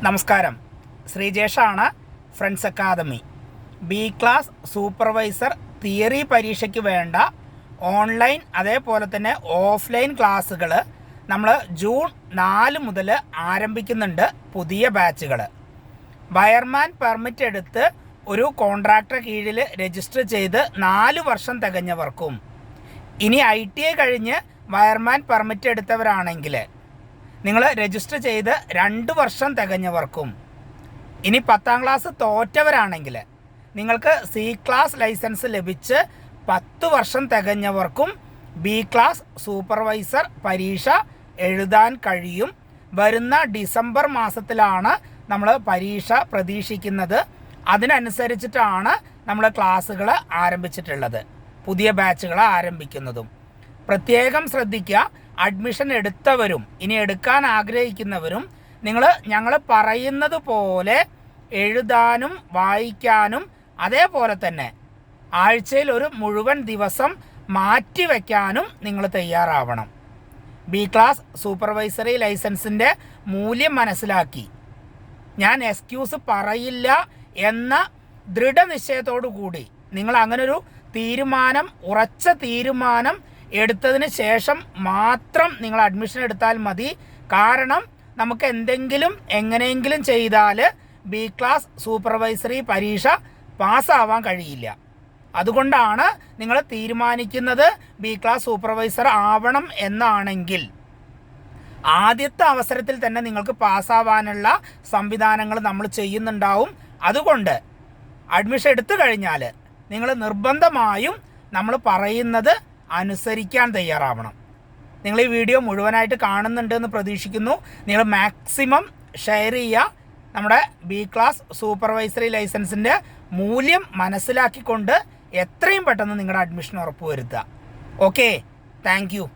നമസ്കാരം, ശ്രീജേഷാണ്, friends academy. B class supervisor theory പരീക്ഷയ്ക്ക് വേണ്ട ഓൺലൈൻ അതേപോലെ തന്നെ ഓഫ്ലൈൻ ക്ലാസ്സുകൾ നമ്മൾ ജൂൺ 4 മുതൽ ആരംഭിക്കുന്നുണ്ട്. പുതിയ ബാച്ചുകൾ വയർമാൻ പെർമിറ്റ് എടുത്ത് ഒരു കോൺട്രാക്ടർ കീഴിൽ രജിസ്റ്റർ ചെയ്ത് 4 വർഷം തികഞ്ഞവർക്കും, ഇനി ITI കഴിഞ്ഞ് വയർമാൻ പെർമിറ്റ് എടുത്തവരാണെങ്കിൽ നിങ്ങൾ രജിസ്റ്റർ ചെയ്ത് 2 വർഷം തികഞ്ഞവർക്കും, ഇനി 10ാം ക്ലാസ് തോറ്റവരാണെങ്കിൽ നിങ്ങൾക്ക് C ക്ലാസ് ലൈസൻസ് ലഭിച്ച് 10 വർഷം തികഞ്ഞവർക്കും ബി ക്ലാസ് സൂപ്പർവൈസർ പരീക്ഷ എഴുതാൻ കഴിയും. വരുന്ന ഡിസംബർ മാസത്തിലാണ് നമ്മൾ പരീക്ഷ പ്രതീക്ഷിക്കുന്നത്. അതിനനുസരിച്ചിട്ടാണ് നമ്മൾ ക്ലാസ്സുകൾ ആരംഭിച്ചിട്ടുള്ളത്, പുതിയ ബാച്ചുകൾ ആരംഭിക്കുന്നതും. പ്രത്യേകം ശ്രദ്ധിക്കുക, അഡ്മിഷൻ എടുത്തവരും ഇനി എടുക്കാൻ ആഗ്രഹിക്കുന്നവരും ഞങ്ങൾ പറയുന്നത് പോലെ എഴുതാനും വായിക്കാനും അതേപോലെ തന്നെ ആഴ്ചയിൽ ഒരു മുഴുവൻ ദിവസം മാറ്റി വയ്ക്കാനും നിങ്ങൾ തയ്യാറാവണം. ബി ക്ലാസ് സൂപ്പർവൈസറി ലൈസൻസിൻ്റെ മൂല്യം മനസ്സിലാക്കി ഞാൻ എക്സ്ക്യൂസ് പറയില്ല എന്ന ദൃഢനിശ്ചയത്തോടു കൂടി നിങ്ങൾ അങ്ങനൊരു ഉറച്ച തീരുമാനം എടുത്തതിന് ശേഷം മാത്രം നിങ്ങൾ അഡ്മിഷൻ എടുത്താൽ മതി. കാരണം നമുക്ക് എങ്ങനെയെങ്കിലും ചെയ്താൽ ബി ക്ലാസ് സൂപ്പർവൈസറി പരീക്ഷ പാസ്സാവാൻ കഴിയില്ല. അതുകൊണ്ടാണ് നിങ്ങൾ തീരുമാനിക്കുന്നത് ബി ക്ലാസ് സൂപ്പർവൈസർ ആവണം എന്നാണെങ്കിൽ ആദ്യത്തെ അവസരത്തിൽ തന്നെ നിങ്ങൾക്ക് പാസ്സാവാനുള്ള സംവിധാനങ്ങൾ നമ്മൾ ചെയ്യുന്നുണ്ടാവും. അതുകൊണ്ട് അഡ്മിഷൻ എടുത്തു കഴിഞ്ഞാൽ നിങ്ങൾ നിർബന്ധമായും നമ്മൾ പറയുന്നത് അനുസരിക്കാൻ തയ്യാറാവണം. നിങ്ങൾ ഈ വീഡിയോ മുഴുവനായിട്ട് കാണുന്നുണ്ടെന്ന് പ്രതീക്ഷിക്കുന്നു. നിങ്ങൾ മാക്സിമം ഷെയർ ചെയ്യുക. നമ്മുടെ ബി ക്ലാസ് സൂപ്പർവൈസറി ലൈസൻസിൻ്റെ മൂല്യം മനസ്സിലാക്കിക്കൊണ്ട് എത്രയും പെട്ടെന്ന് നിങ്ങളുടെ അഡ്മിഷൻ ഉറപ്പുവരുത്തുക. Okay, thank you.